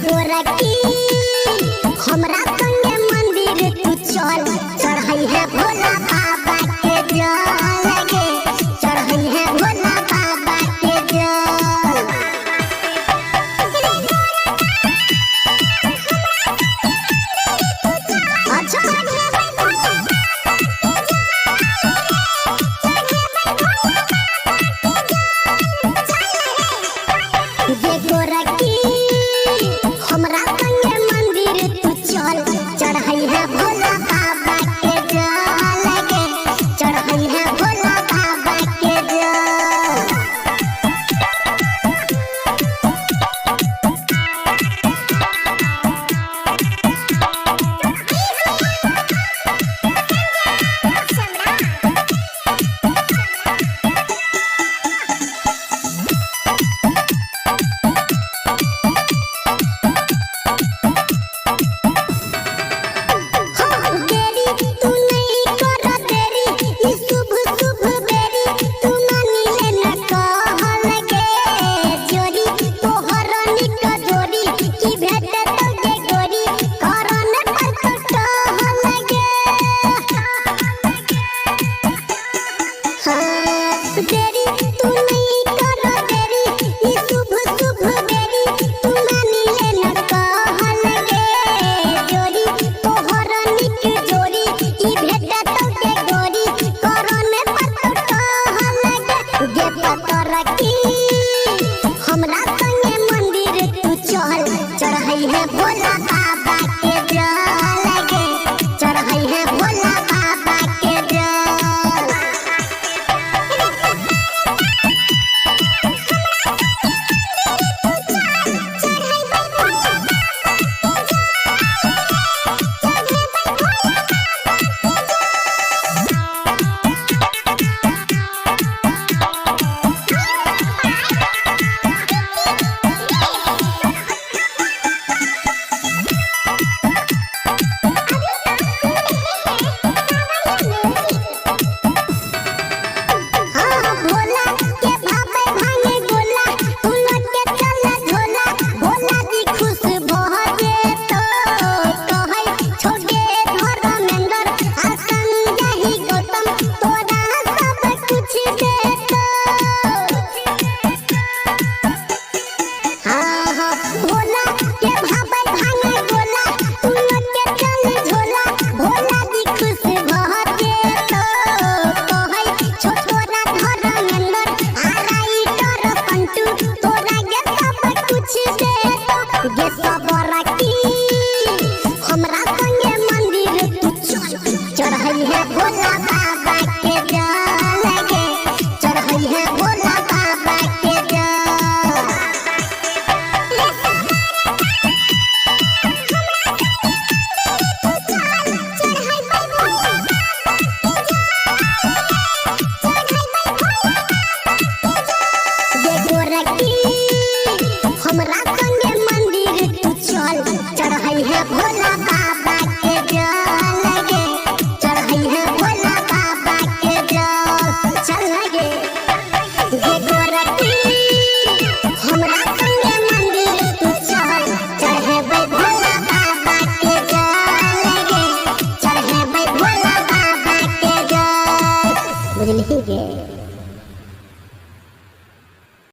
गोरखी हमरा संगे मंदिर तू चल, चढ़ई है भोला बाबा के जल गे, चढ़ई है भोला बाबा के जल। गोरखी हमरा संगे मंदिर तू चल, चढ़ई है भोला बाबा के जल गे, चढ़ई है भोला बाबा के जल। हमरा संगे मंदिर तू चल, चढ़ई है भोला बाबा के जल गे, चढ़ई है भोला बाबा के जल। हमरा संगे मंदिर तू चल, चढ़ई है भोला बाबा के जल गे, चढ़ई है भोला बाबा के जल। गोरखी हमरा संगे मंदिर तू चल, चढ़ई है भोला बाबा के जल गे, चढ़ई है भोला बाबा के जल। चल गे गोरखी हमरा संगे मंदिर तू चल, चढ़ेबै भोला बाबा के जल गे, चढ़ेबै भोला बाबा के जल। बुझलिही गे।